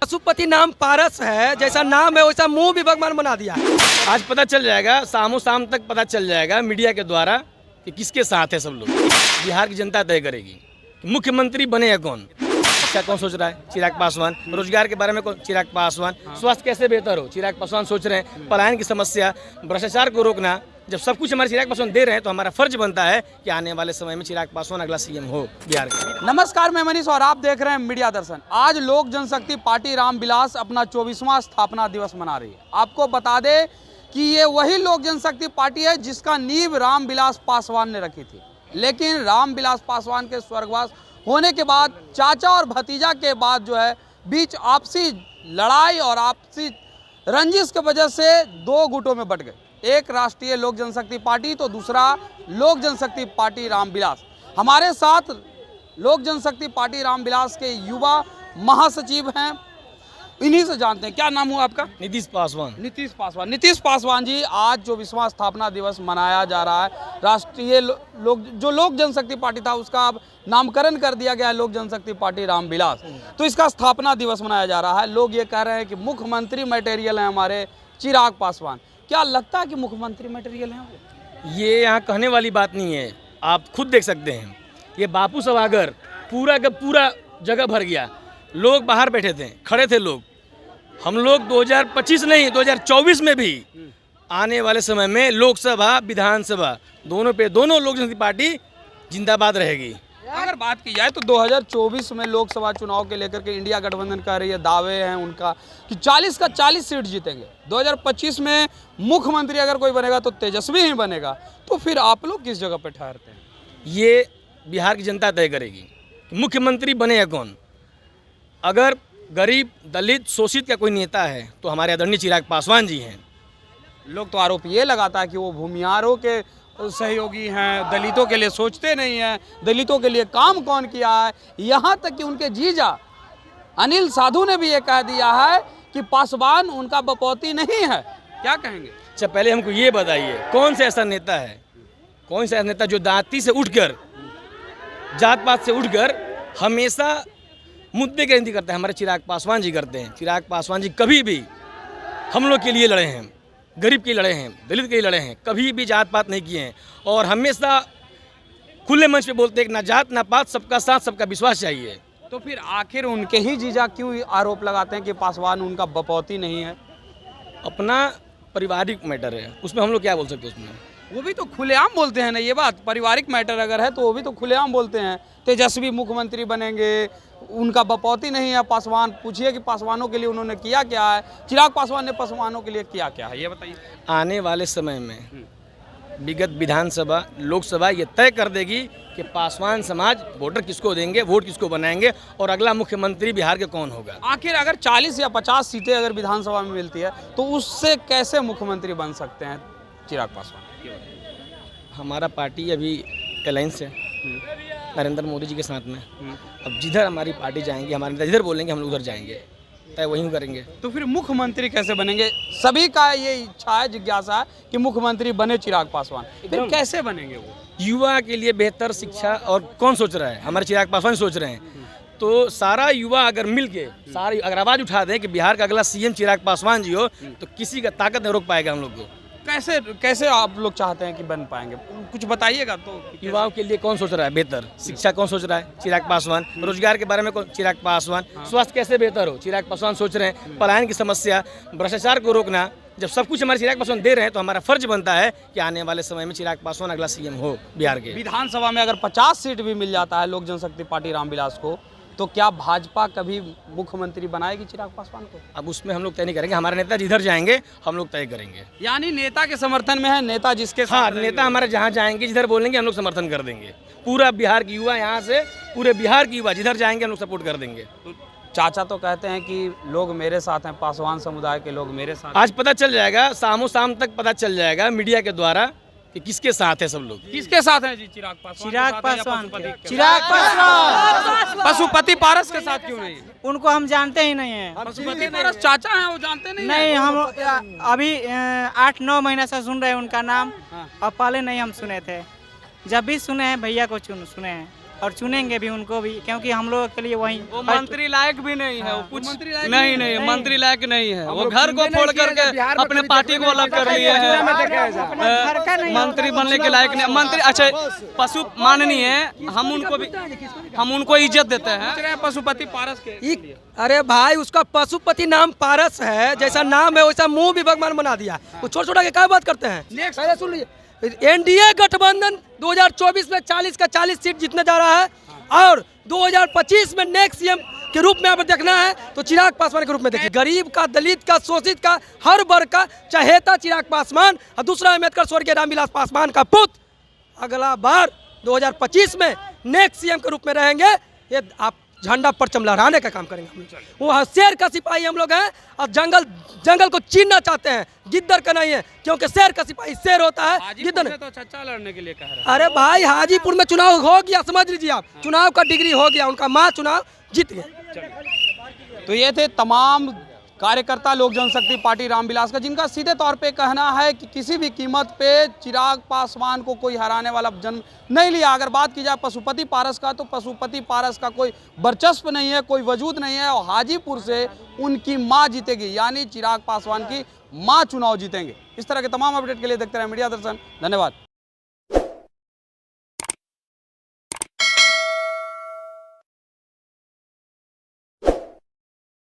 पशुपति नाम पारस है, जैसा नाम है वैसा मुंह भी भगवान बना दिया। आज पता चल जाएगा, शाम शाम तक पता चल जाएगा मीडिया के द्वारा कि किसके साथ है सब लोग। बिहार की जनता तय करेगी कि मुख्यमंत्री बनेगा कौन। अच्छा कौन सोच रहा है? चिराग पासवान। रोजगार के बारे में कौन? चिराग पासवान। स्वास्थ्य कैसे बेहतर हो? चिराग पासवान सोच रहे हैं। पलायन की समस्या, भ्रष्टाचार को रोकना, जब सब कुछ हमारे चिराग पासवान दे रहे हैं तो हमारा फर्ज बनता है कि आने वाले समय में चिराग पासवान अगला सीएम हो बिहार का। नमस्कार, मैं मनीष और आप देख रहे हैं मीडिया दर्शन। आज लोक जनशक्ति पार्टी रामविलास अपना 24वां स्थापना दिवस मना रही है। आपको बता दें कि ये वही लोक जनशक्ति पार्टी है जिसका नींव रामविलास पासवान ने रखी थी, लेकिन रामविलास पासवान के स्वर्गवास होने के बाद चाचा और भतीजा के बाद जो है बीच आपसी लड़ाई और आपसी रंजिश की वजह से दो गुटों में बट गए। एक राष्ट्रीय लोक जनशक्ति पार्टी तो दूसरा लोक जनशक्ति पार्टी रामविलास। हमारे साथ लोक जनशक्ति पार्टी रामविलास के युवा महासचिव हैं, इन्हीं से जानते हैं। क्या नाम हुआ आपका? नीतीश पासवान। नीतीश पासवान। नीतीश पासवान जी, आज 24वां स्थापना दिवस मनाया जा रहा है। राष्ट्रीय लोक जनशक्ति पार्टी था उसका अब नामकरण कर दिया गया है लोक जनशक्ति पार्टी रामविलास। तो इसका स्थापना दिवस मनाया जा रहा है। लोग ये कह रहे हैं कि मुख्यमंत्री मटेरियल हैं हमारे चिराग पासवान। क्या लगता है कि मुख्यमंत्री मटेरियल हैं वो? ये यहाँ कहने वाली बात नहीं है, आप खुद देख सकते हैं। ये बापू सभागार पूरा का पूरा जगह भर गया, लोग बाहर बैठे थे, खड़े थे लोग। हम लोग 2025 नहीं 2024 में भी आने वाले समय में लोकसभा विधानसभा दोनों पे दोनों लोक जनशक्ति पार्टी जिंदाबाद रहेगी। अगर बात की जाए तो 2024 में लोकसभा चुनाव के लेकर के इंडिया गठबंधन कह रही है, दावे हैं उनका कि 40 का 40 सीट जीतेंगे। 2025 में मुख्यमंत्री अगर कोई बनेगा तो तेजस्वी ही बनेगा। तो फिर आप लोग किस जगह पे ठहरते हैं? ये बिहार की जनता तय करेगी कि मुख्यमंत्री बनेगा कौन। अगर गरीब दलित शोषित का कोई नेता है तो हमारे आदरणीय चिराग पासवान जी हैं। लोग तो आरोप ये लगाता है कि वो भूमिहारों के सहयोगी हैं, दलितों के लिए सोचते नहीं हैं, दलितों के लिए काम कौन किया है। यहाँ तक कि उनके जीजा अनिल साधु ने भी ये कह दिया है कि पासवान उनका बपौती नहीं है। क्या कहेंगे? अच्छा पहले हमको ये बताइए, कौन सा ऐसा नेता है, कौन सा ऐसा नेता जो जाति से उठकर, जात पात से उठकर हमेशा मुद्दे की राजनीति करते हैं? हमारे चिराग पासवान जी करते हैं। चिराग पासवान जी कभी भी हम लोग के लिए लड़े हैं, गरीब के लिए लड़े हैं, दलित के लिए लड़े हैं, कभी भी जात पात नहीं किए हैं और हमेशा खुले मंच पे बोलते हैं कि ना जात ना पात, सबका साथ सबका विश्वास चाहिए। तो फिर आखिर उनके ही जीजा क्यों आरोप लगाते हैं कि पासवान उनका बपौती नहीं है? अपना पारिवारिक मैटर है, उसमें हम लोग क्या बोल सकते हैं? उसमें वो भी तो खुलेआम बोलते हैं ना ये बात। पारिवारिक मैटर अगर है तो वो भी तो खुलेआम बोलते हैं तेजस्वी मुख्यमंत्री बनेंगे, उनका बपौती नहीं है पासवान। पूछिए कि पासवानों के लिए उन्होंने किया क्या है, चिराग पासवान ने पासवानों के लिए किया क्या है, ये बताइए। आने वाले समय में विगत विधानसभा लोकसभा ये तय कर देगी कि पासवान समाज वोटर किसको देंगे, वोट किसको बनाएंगे और अगला मुख्यमंत्री बिहार के कौन होगा। आखिर अगर 40 या 50 सीटें अगर विधानसभा में मिलती है तो उससे कैसे मुख्यमंत्री बन सकते हैं चिराग पासवान? हमारा पार्टी अभी अलायंस है नरेंद्र मोदी जी के साथ में। अब जिधर हमारी पार्टी जाएंगे, हमारे नेता जिधर बोलेंगे हम लोग उधर जाएंगे, तय वहीं करेंगे। तो फिर मुख्यमंत्री कैसे बनेंगे? सभी का ये इच्छा है, जिज्ञासा है कि मुख्यमंत्री बने चिराग पासवान। फिर कैसे बनेंगे वो? युवा के लिए बेहतर शिक्षा और कौन सोच रहा है? हमारे चिराग पासवान सोच रहे हैं। तो सारा युवा अगर मिल के सारी अगर आवाज़ उठा दें कि बिहार का अगला सीएम चिराग पासवान जी हो तो किसी का ताकत नहीं रोक पाएगा हम लोग को। कैसे कैसे आप लोग चाहते हैं कि बन पाएंगे? कुछ बताइएगा तो। युवाओं के लिए कौन सोच रहा है बेहतर शिक्षा? कौन सोच रहा है? चिराग पासवान। रोजगार के बारे में कौन? चिराग पासवान। स्वास्थ्य कैसे बेहतर हो? चिराग पासवान सोच रहे हैं। पलायन की समस्या, भ्रष्टाचार को रोकना, जब सब कुछ हमारे चिराग पासवान दे रहे हैं तो हमारा फर्ज बनता है कि आने वाले समय में चिराग पासवान अगला सीएम हो बिहार के। विधानसभा में अगर 50 सीट भी मिल जाता है लोक जनशक्ति पार्टी रामविलास को, तो क्या भाजपा कभी मुख्यमंत्री बनाएगी चिराग पासवान को? अब उसमें हम लोग तय नहीं करेंगे, हमारे नेता जिधर जाएंगे हम लोग तय करेंगे। यानी नेता के समर्थन में है, नेता जिसके हाँ, नेता हमारे जहाँ जाएंगे जिधर बोलेंगे हम लोग समर्थन कर देंगे। पूरा बिहार की युवा, यहाँ से पूरे बिहार की युवा जिधर जाएंगे हम लोग सपोर्ट कर देंगे। तो चाचा तो कहते हैं कि लोग मेरे साथ हैं, पासवान समुदाय के लोग मेरे साथ। आज पता चल जाएगा, शाम शाम तक पता चल जाएगा मीडिया के द्वारा कि किसके साथ है सब लोग। किसके साथ हैं जी? चिराग पासवान। चिराग पासवान। चिराग पासवान। पशुपति पारस के साथ क्यों नहीं? उनको हम जानते ही नहीं है। पशुपति पारस चाचा हैं, वो जानते नहीं? नहीं, हम अभी 8-9 महीना से सुन रहे हैं उनका नाम। अब पहले नहीं हम सुने थे, जब भी सुने हैं भैया को सुने हैं। और चुनेंगे भी उनको भी, क्योंकि हम लोग के लिए वही वो मंत्री लायक भी नहीं है, वो कुछ मंत्री लायक नहीं नहीं मंत्री लायक नहीं है। वो घर को फोड़ करके अपने पार्टी को अलग कर लिए हैं। मंत्री बनने के लायक नहीं मंत्री। अच्छा पशु माननीय है, हम उनको इज्जत देते हैं। पशुपति पारस के अरे भाई उसका पशुपति नाम पारस है, जैसा नाम है वैसा मुंह भी भगवान बना दिया। वो छोटा छोटा के क्या बात करते हैं। पहले सुन लीजिए, एनडीए गठबंधन 2024 में 40 का 40 सीट जीतने जा रहा है और 2025 में नेक्स्ट सीएम के रूप में आप देखना है तो चिराग पासवान के रूप में देखिए। गरीब का, दलित का, शोषित का, हर वर्ग का चहेता चिराग पासवान और दूसरा अम्बेडकर स्वर्गीय रामविलास पासवान का पुत्र अगला बार 2025 में नेक्स्ट सीएम के रूप में रहेंगे। ये आप झंडा परचम लहराने का काम करेंगे हम लोग। वो शेर का सिपाही हम लोग हैं और जंगल को छीनना चाहते हैं, गिद्दर का नहीं है, क्योंकि शेर का सिपाही शेर होता है, गिद्दर तो चर्चा लड़ने के लिए कह रहे हैं। अरे भाई हाजीपुर में चुनाव हो गया, समझ लीजिए आप, चुनाव का डिग्री हो गया, उनका माँ चुनाव जीत गया। तो ये थे तमाम कार्यकर्ता लोक जनशक्ति पार्टी रामविलास का, जिनका सीधे तौर पे कहना है कि किसी भी कीमत पे चिराग पासवान को कोई हराने वाला जन्म नहीं लिया। अगर बात की जाए पशुपति पारस का, तो पशुपति पारस का कोई वर्चस्व नहीं है, कोई वजूद नहीं है और हाजीपुर से उनकी मां जीतेगी, यानी चिराग पासवान की मां चुनाव जीतेंगे। इस तरह के तमाम अपडेट के लिए देखते रहे मीडिया दर्शन। धन्यवाद।